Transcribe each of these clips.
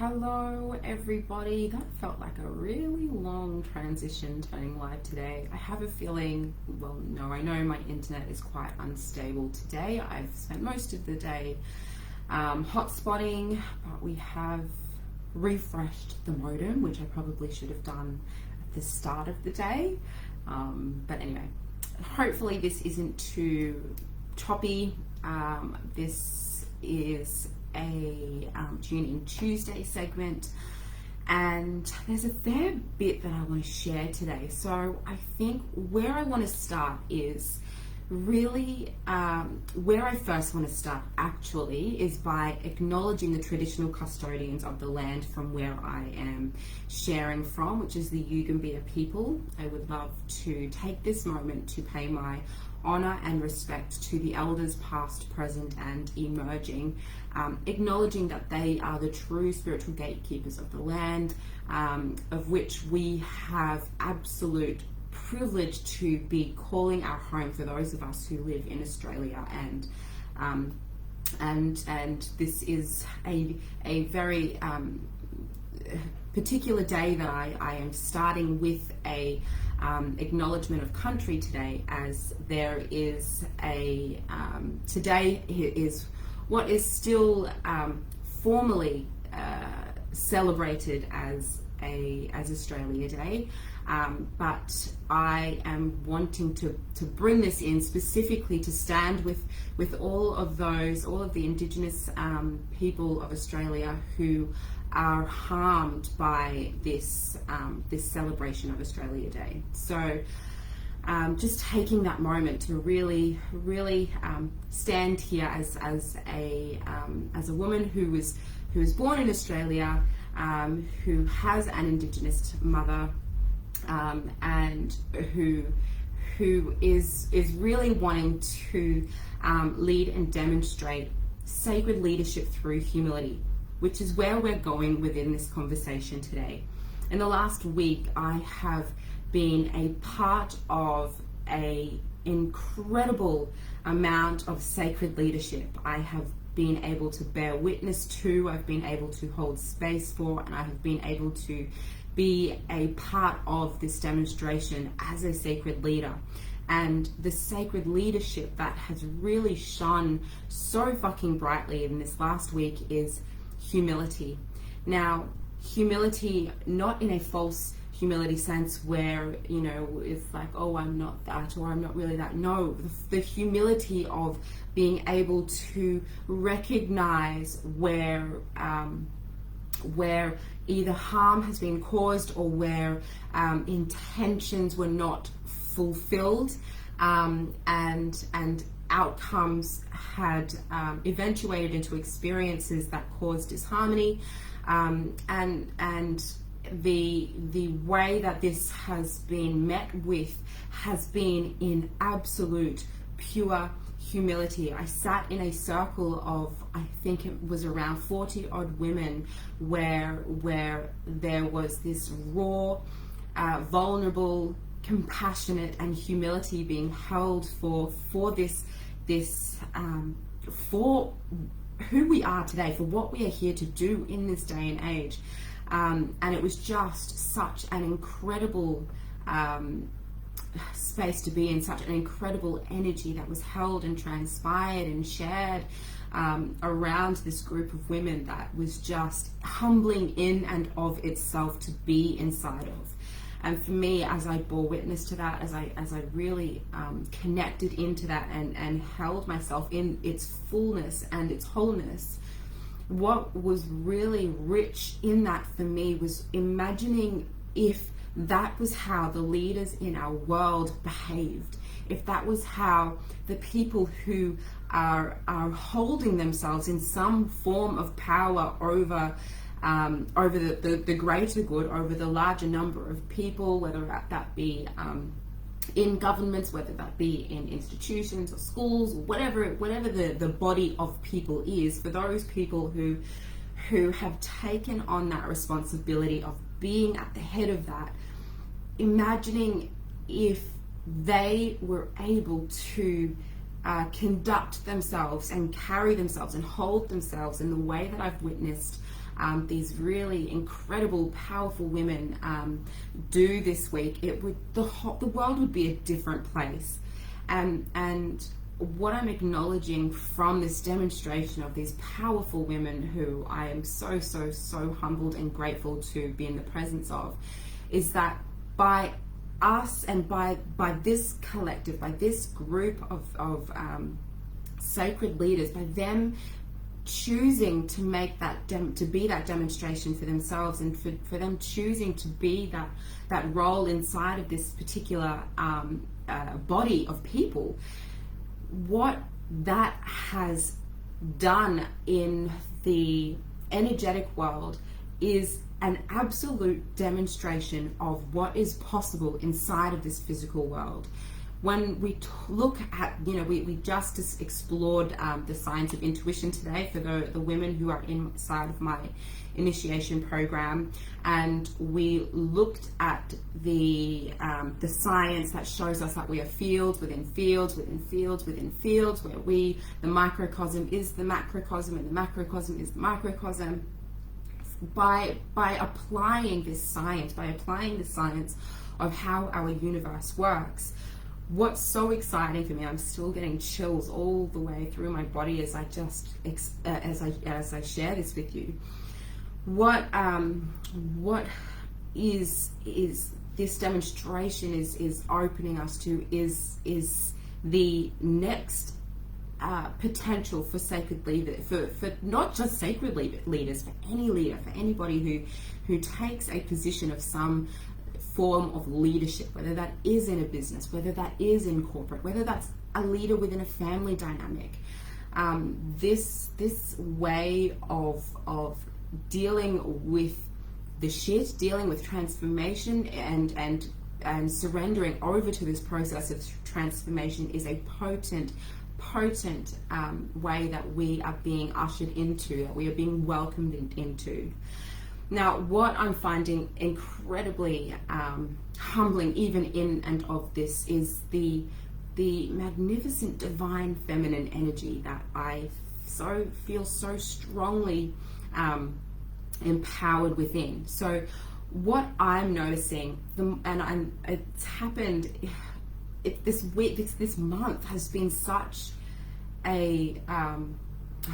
Hello everybody. That felt like a really long transition turning live today. I have a feeling, well no, I know my internet is quite unstable today. I've spent most of the day hotspotting, but we have refreshed the modem, which I probably should have done at the start of the day. But anyway, hopefully this isn't too choppy. This is a Tune In Tuesday segment, and there's a fair bit that I want to share today. So I think where I want to start is really where I first want to start actually is by acknowledging the traditional custodians of the land from where I am sharing from, which is the Yugambeh people. I would love to take this moment to pay my honor and respect to the elders past, present and emerging, acknowledging that they are the true spiritual gatekeepers of the land, of which we have absolute privilege to be calling our home for those of us who live in Australia. And this is a very particular day that I am starting with a acknowledgement of country today, as there is a today is what is still formally celebrated as Australia Day, but I am wanting to bring this in specifically to stand with all of the Indigenous people of Australia who are harmed by this celebration of Australia Day. So just taking that moment to really stand here as a woman who was born in Australia, who has an Indigenous mother, and who is really wanting to lead and demonstrate sacred leadership through humility, which is where we're going within this conversation today. In the last week, I have been a part of an incredible amount of sacred leadership. I have been able to bear witness to, I've been able to hold space for, and I have been able to be a part of this demonstration as a sacred leader. And the sacred leadership that has really shone so fucking brightly in this last week is humility. Now, humility, not in a false humility sense where, you know, it's like, oh, I'm not that, or I'm not really that. No, the humility of being able to recognize where either harm has been caused or where intentions were not fulfilled, and outcomes had eventuated into experiences that caused disharmony, and the way that this has been met with has been in absolute pure humility. I sat in a circle of, I think it was around 40 odd women, where there was this raw, vulnerable, compassionate and humility being held for who we are today, for what we are here to do in this day and age. And it was just such an incredible space to be in, such an incredible energy that was held and transpired and shared around this group of women that was just humbling in and of itself to be inside of. And for me, as I bore witness to that, as I really connected into that and held myself in its fullness and its wholeness, what was really rich in that for me was imagining if that was how the leaders in our world behaved, if that was how the people who are holding themselves in some form of power over the greater good, over the larger number of people, whether that be in governments, whether that be in institutions or schools, or whatever the body of people is, for those people who have taken on that responsibility of being at the head of that, imagining if they were able to conduct themselves and carry themselves and hold themselves in the way that I've witnessed these really incredible, powerful women do this week, the world would be a different place. And what I'm acknowledging from this demonstration of these powerful women who I am so humbled and grateful to be in the presence of, is that by us and by this collective, by this group of sacred leaders, by them choosing to make to be that demonstration for themselves, and for them choosing to be that role inside of this particular body of people, what that has done in the energetic world is an absolute demonstration of what is possible inside of this physical world. When we look at, we just explored the science of intuition today for the women who are inside of my initiation program, and we looked at the science that shows us that we are fields within fields within fields within fields, where the microcosm is the macrocosm and the macrocosm is the microcosm. By applying this science, of how our universe works, what's so exciting for me, I'm still getting chills all the way through my body as I share this with you. What is this demonstration is opening us to is the next potential for sacred leaders, for not just sacred leaders, for any leader, for anybody who takes a position of some form of leadership, whether that is in a business, whether that is in corporate, whether that's a leader within a family dynamic. This way of dealing with the shit, dealing with transformation, and surrendering over to this process of transformation is a potent way that we are being ushered into, that we are being welcomed into. Now, what I'm finding incredibly humbling, even in and of this, is the magnificent divine feminine energy that I feel so strongly empowered within. So, what I'm noticing, it's happened. This month has been such a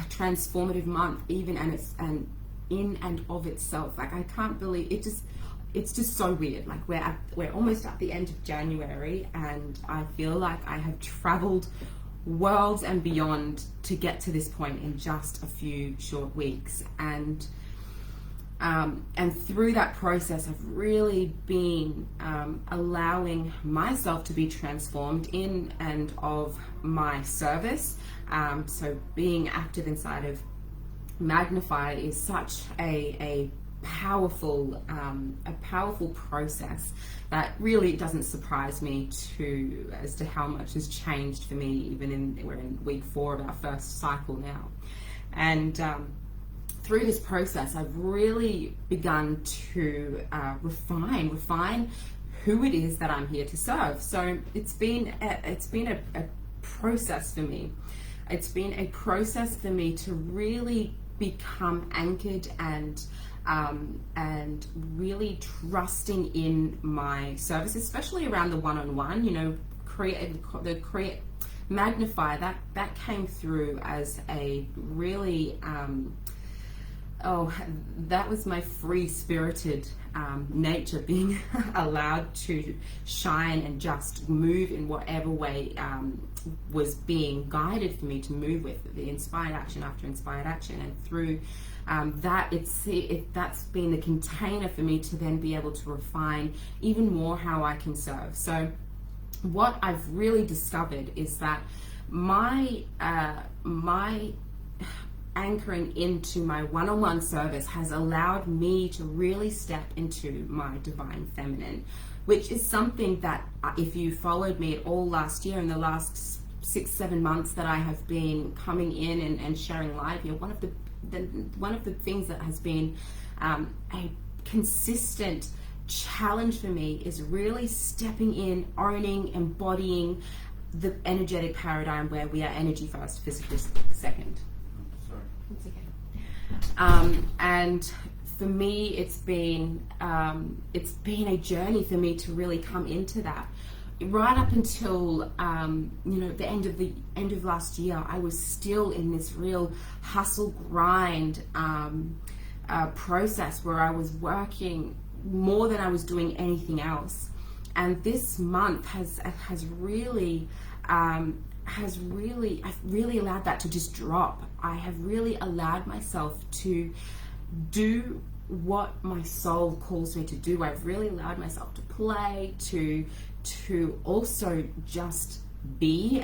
transformative month, even and in and of itself. Like, I can't believe it. It's just so weird. Like, we're almost at the end of January, and I feel like I have traveled worlds and beyond to get to this point in just a few short weeks. And through that process, I've really been allowing myself to be transformed in and of my service. So being active inside of Magnify is such a powerful process that really doesn't surprise me as to how much has changed for me. Even we're in week 4 of our first cycle now, and through this process, I've really begun to refine who it is that I'm here to serve. So it's been a process for me. It's been a process for me to really become anchored and really trusting in my service, especially around the one-on-one. Magnify, that came through as a really that was my free-spirited nature being allowed to shine and just move in whatever way was being guided for me to move with, the inspired action after inspired action. And through that's been the container for me to then be able to refine even more how I can serve. So what I've really discovered is that my anchoring into my one-on-one service has allowed me to really step into my divine feminine, which is something that, if you followed me at all last year, in the last 6-7 months that I have been coming in and sharing live here, one of the things that has been a consistent challenge for me is really stepping in, owning, embodying the energetic paradigm where we are energy first, physical second. It's okay. And for me, it's been a journey for me to really come into that. Right up until the end of last year, I was still in this real hustle grind process where I was working more than I was doing anything else. And this month has really I've really allowed that to just drop. I have really allowed myself to do what my soul calls me to do. I've really allowed myself to play, to also just be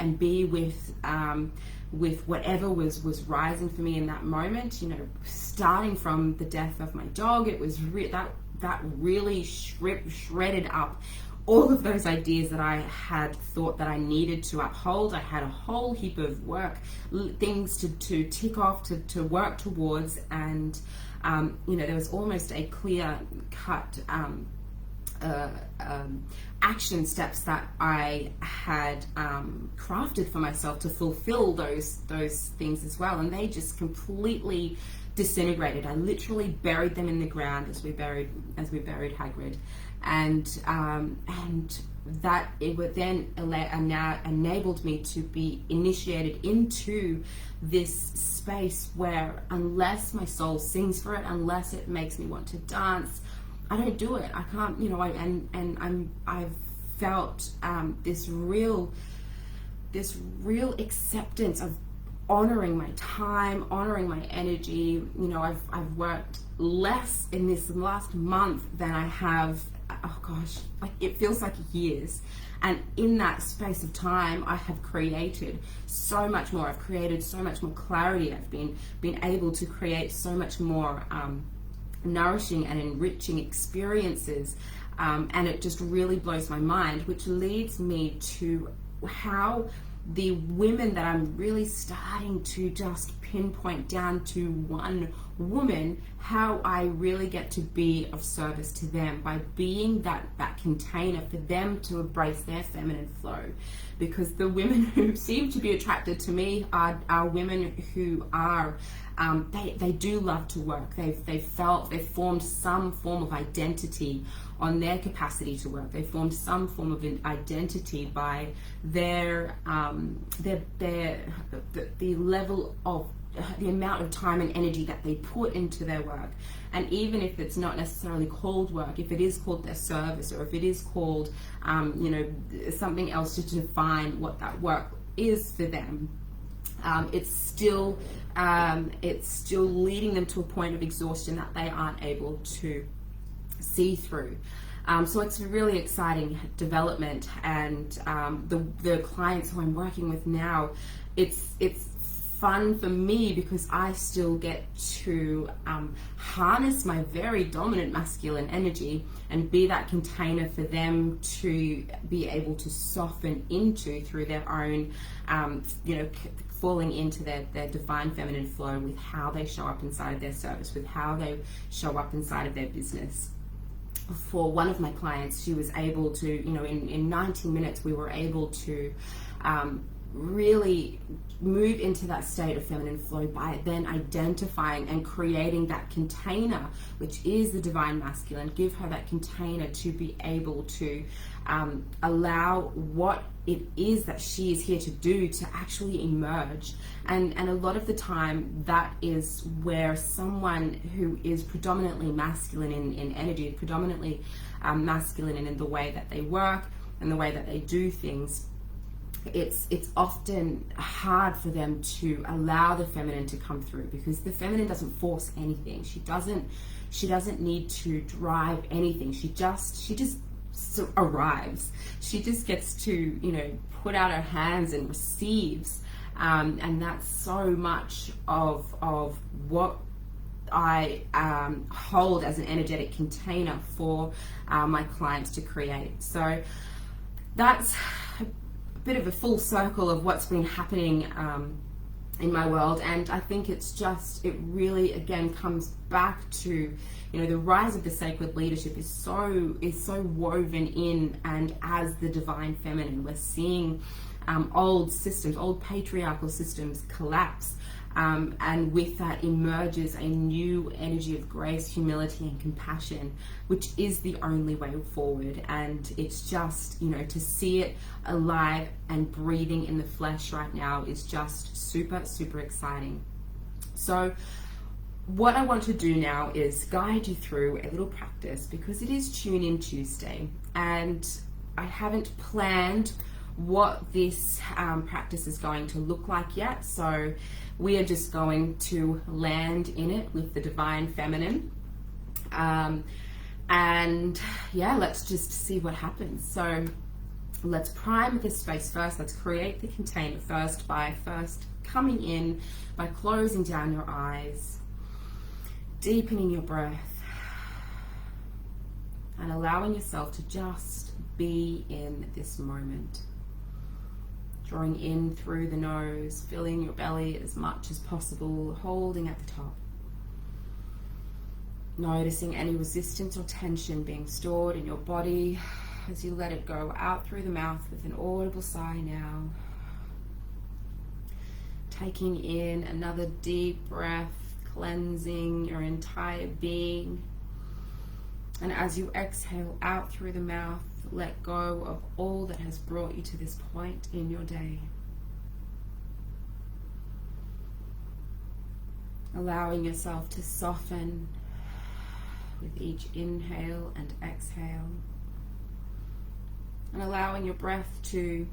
with whatever was rising for me in that moment. Starting from the death of my dog, it was that really shredded up all of those ideas that I had thought that I needed to uphold. I had a whole heap of things to tick off, to work towards, and there was almost a clear cut action steps that I had crafted for myself to fulfill those things as well, and they just completely disintegrated. I literally buried them in the ground as we buried Hagrid, and that it would then enabled me to be initiated into this space where, unless my soul sings for it, unless it makes me want to dance, I don't do it. I can't, I've felt this real acceptance of honoring my time, honoring my energy. I've worked less in this last month than I have, it feels like years. And in that space of time, I have created so much more. I've created so much more clarity. I've been able to create so much more nourishing and enriching experiences, and it just really blows my mind, which leads me to how the women that I'm really starting to just pinpoint down to one woman, how I really get to be of service to them by being that container for them to embrace their feminine flow. Because the women who seem to be attracted to me are women who are they do love to work. They've formed some form of identity on their capacity to work. They formed some form of an identity by the level of the amount of time and energy that they put into their work. And even if it's not necessarily called work, if it is called their service, or if it is called something else to define what that work is for them, it's still leading them to a point of exhaustion that they aren't able to see through. So it's a really exciting development, and the clients who I'm working with now, it's fun for me because I still get to harness my very dominant masculine energy and be that container for them to be able to soften into through their own, falling into their divine feminine flow with how they show up inside of their service, with how they show up inside of their business. For one of my clients, she was able to, in 90 minutes, we were able to really move into that state of feminine flow by then identifying and creating that container, which is the divine masculine. Give her that container to be able to allow what it is that she is here to do to actually emerge. And a lot of the time, that is where someone who is predominantly masculine in energy, predominantly masculine in the way that they work and the way that they do things, it's often hard for them to allow the feminine to come through, because the feminine doesn't force anything. She doesn't need to drive anything. She just arrives. She just gets to put out her hands and receives, and that's so much of what I hold as an energetic container for my clients to create. So that's bit of a full circle of what's been happening in my world, and I think it really again comes back to the rise of the sacred leadership is so woven in and as the divine feminine. We're seeing old patriarchal systems collapse, And with that emerges a new energy of grace, humility, and compassion, which is the only way forward. And it's just, to see it alive and breathing in the flesh right now is just super, super exciting. So what I want to do now is guide you through a little practice, because it is Tune In Tuesday, and I haven't planned what this practice is going to look like yet. So we are just going to land in it with the Divine Feminine. And yeah, let's just see what happens. So let's prime this space first. Let's create the container first by coming in, by closing down your eyes, deepening your breath, and allowing yourself to just be in this moment. Drawing in through the nose, filling your belly as much as possible, holding at the top. Noticing any resistance or tension being stored in your body as you let it go out through the mouth with an audible sigh now. Taking in another deep breath, cleansing your entire being. And as you exhale out through the mouth, let go of all that has brought you to this point in your day. Allowing yourself to soften with each inhale and exhale. And allowing your breath to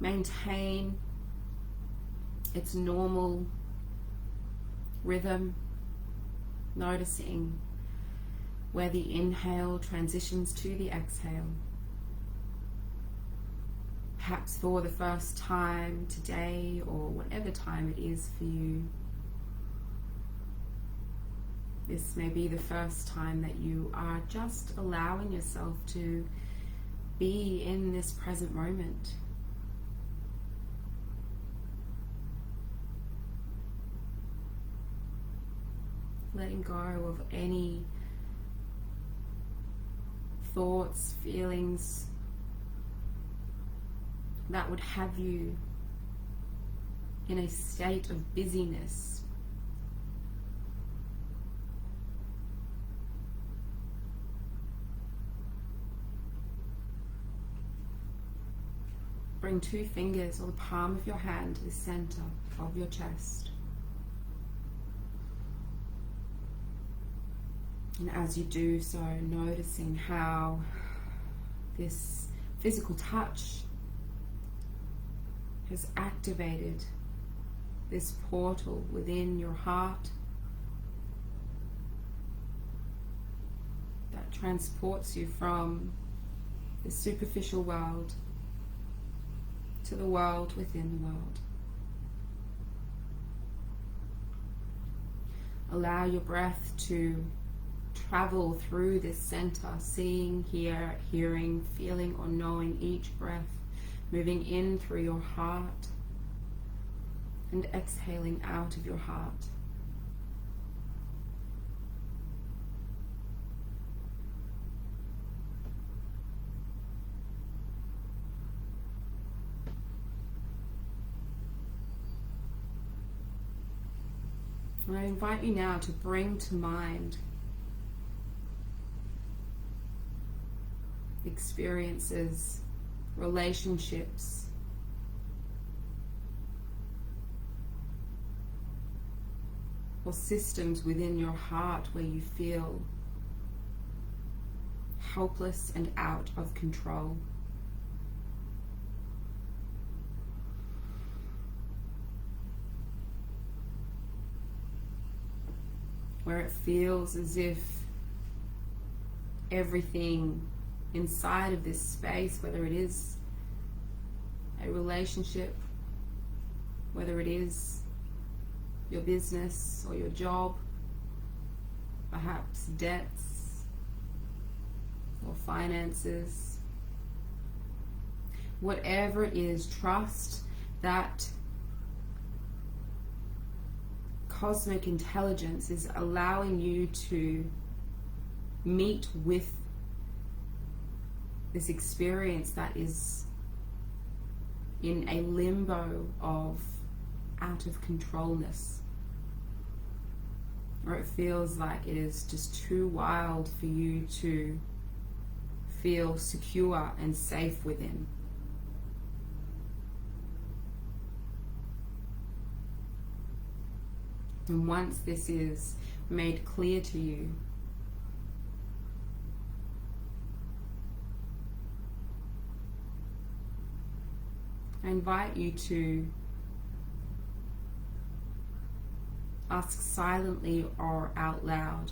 maintain its normal rhythm, noticing where the inhale transitions to the exhale. Perhaps for the first time today, or whatever time it is for you, this may be the first time that you are just allowing yourself to be in this present moment. Letting go of any thoughts, feelings that would have you in a state of busyness. Bring 2 fingers or the palm of your hand to the center of your chest. And as you do so, noticing how this physical touch has activated this portal within your heart that transports you from the superficial world to the world within the world. Allow your breath to travel through this center, seeing, hearing, feeling, or knowing each breath, moving in through your heart and exhaling out of your heart. And I invite you now to bring to mind experiences, relationships, or systems within your heart where you feel helpless and out of control. Where it feels as if everything inside of this space, whether it is a relationship, whether it is your business or your job, perhaps debts or finances, whatever it is, trust that cosmic intelligence is allowing you to meet with this experience that is in a limbo of out of controlness, or it feels like it is just too wild for you to feel secure and safe within. And once this is made clear to you, I invite you to ask silently or out loud,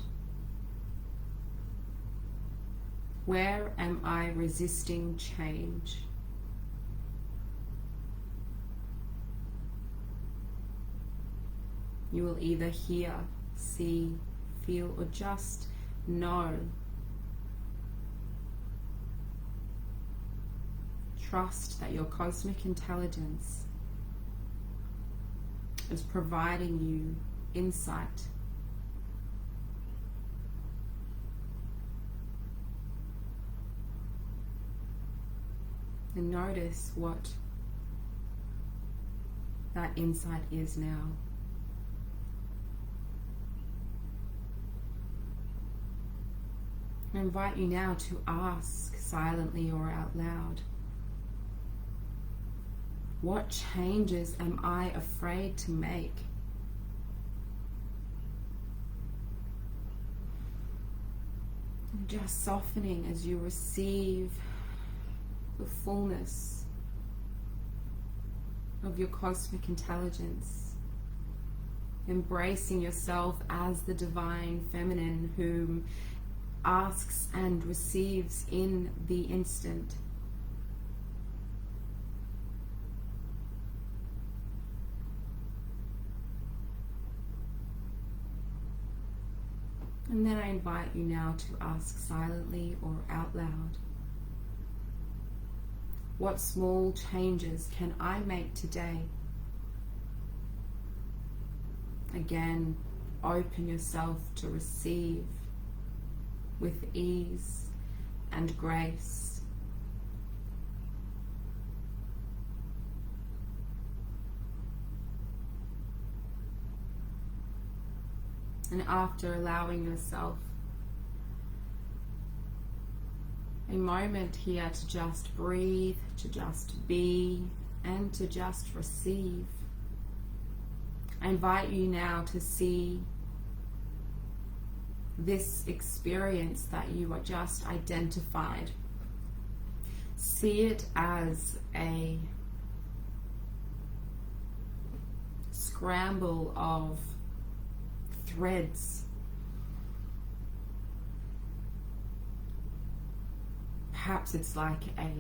where am I resisting change? You will either hear, see, feel, or just know. Trust that your cosmic intelligence is providing you insight. And notice what that insight is now. I invite you now to ask silently or out loud, what changes am I afraid to make? And just softening as you receive the fullness of your cosmic intelligence, embracing yourself as the divine feminine whom asks and receives in the instant. And then I invite you now to ask silently or out loud, what small changes can I make today? Again, open yourself to receive with ease and grace. And after allowing yourself a moment here to just breathe, to just be, and to just receive, I invite you now to see this experience that you are just identified. See it as a scramble of threads. Perhaps it's like a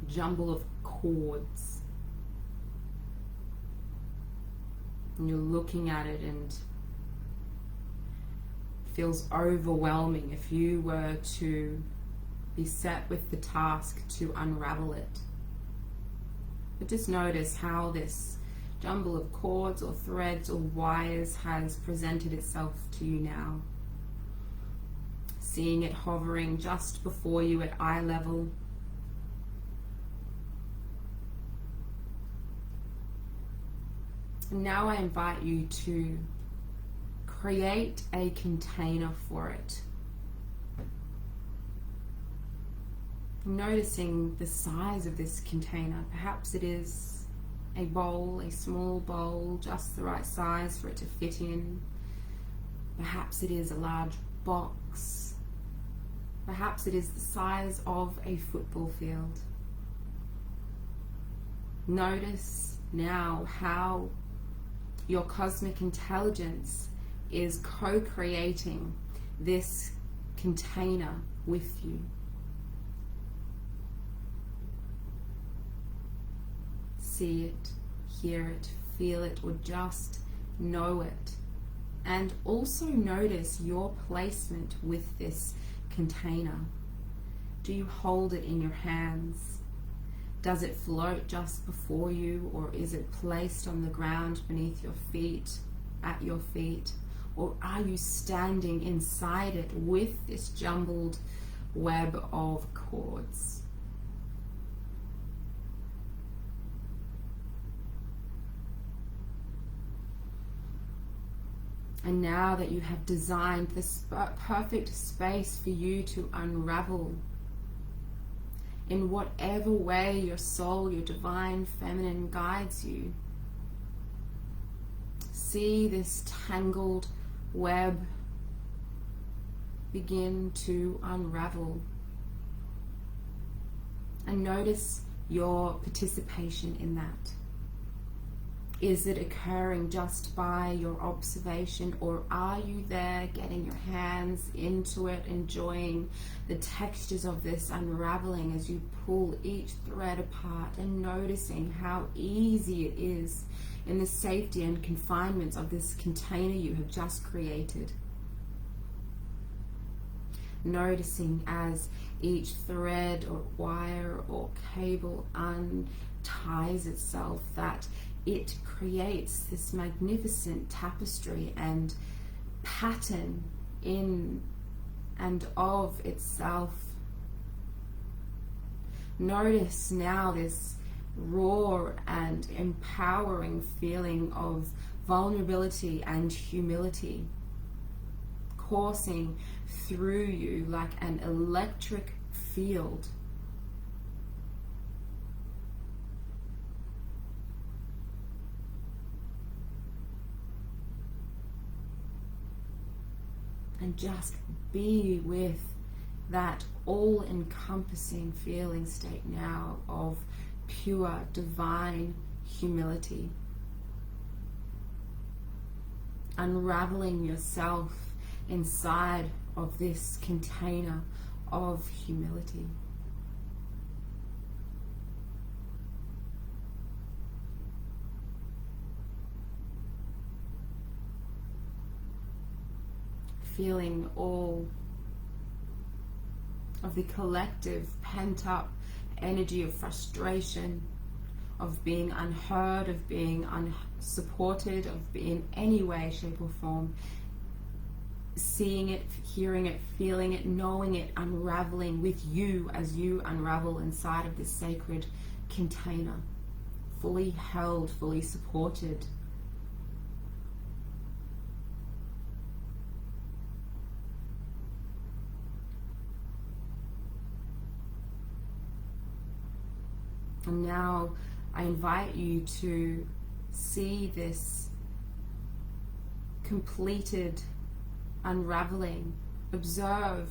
jumble of cords. And you're looking at it and feels overwhelming if you were to be set with the task to unravel it. But just notice how this jumble of cords or threads or wires has presented itself to you now. Seeing it hovering just before you at eye level. And now I invite you to create a container for it. Noticing the size of this container. Perhaps it is a bowl, a small bowl, just the right size for it to fit in. Perhaps it is a large box. Perhaps it is the size of a football field. Notice now how your cosmic intelligence is co-creating this container with you. See it, hear it, feel it, or just know it. And also notice your placement with this container. Do you hold it in your hands? Does it float just before you, or is it placed on the ground beneath your feet, at your feet? Or are you standing inside it with this jumbled web of cords? And now that you have designed this perfect space for you to unravel in whatever way your soul, your divine feminine guides you, see this tangled web begin to unravel. And notice your participation in that. Is it occurring just by your observation, or are you there getting your hands into it, enjoying the textures of this unraveling as you pull each thread apart and noticing how easy it is in the safety and confinements of this container you have just created? Noticing as each thread or wire or cable unties itself, that it creates this magnificent tapestry and pattern in and of itself. Notice now this raw and empowering feeling of vulnerability and humility coursing through you like an electric field. And just be with that all-encompassing feeling state now of pure divine humility. Unraveling yourself inside of this container of humility. Feeling all of the collective pent-up energy of frustration, of being unheard, of being unsupported, of being in any way, shape or form, seeing it, hearing it, feeling it, knowing it, unraveling with you as you unravel inside of this sacred container, fully held, fully supported. And now I invite you to see this completed unraveling. Observe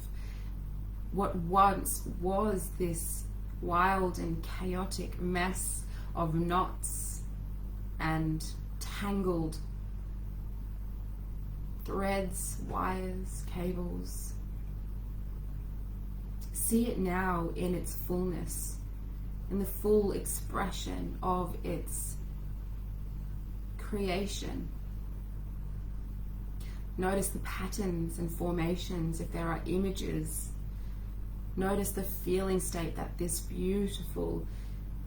what once was this wild and chaotic mess of knots and tangled threads, wires, cables. See it now in its fullness, in the full expression of its creation. Notice the patterns and formations, if there are images. Notice the feeling state that this beautiful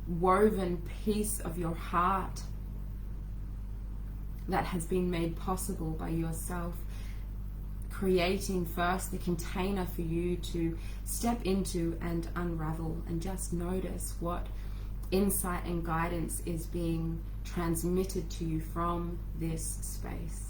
woven piece of your heart that has been made possible by yourself, creating first the container for you to step into and unravel, and just notice what insight and guidance is being transmitted to you from this space.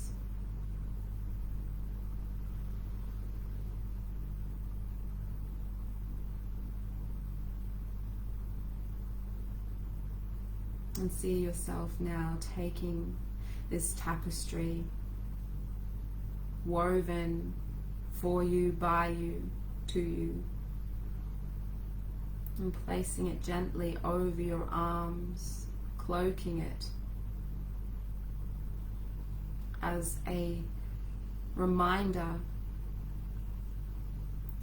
And see yourself now taking this tapestry woven for you, by you, to you, and placing it gently over your arms, cloaking it as a reminder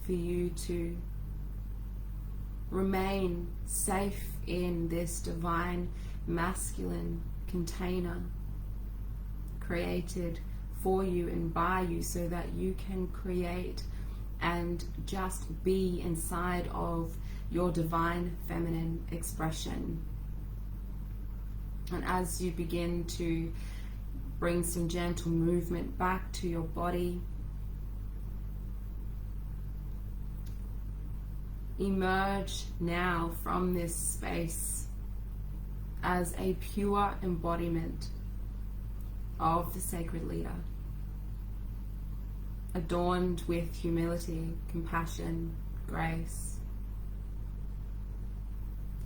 for you to remain safe in this divine masculine container created for you and by you, so that you can create and just be inside of your divine feminine expression. And as you begin to bring some gentle movement back to your body, emerge now from this space as a pure embodiment of the sacred leader. adorned with humility, compassion, grace,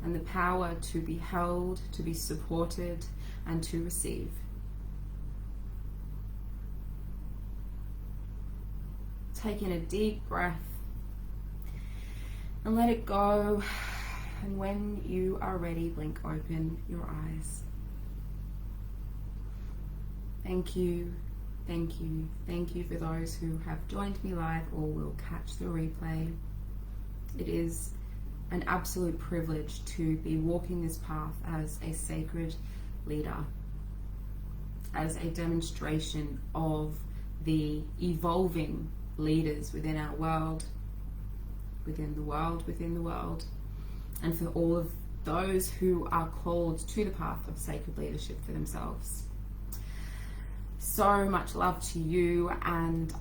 and the power to be held, to be supported, and to receive. Take in a deep breath and let it go. And when you are ready, blink open your eyes. Thank you, thank you, thank you for those who have joined me live or will catch the replay. It is an absolute privilege to be walking this path as a sacred leader, as a demonstration of the evolving leaders within our world, within the world, within the world, and for all of those who are called to the path of sacred leadership for themselves. So much love to you, and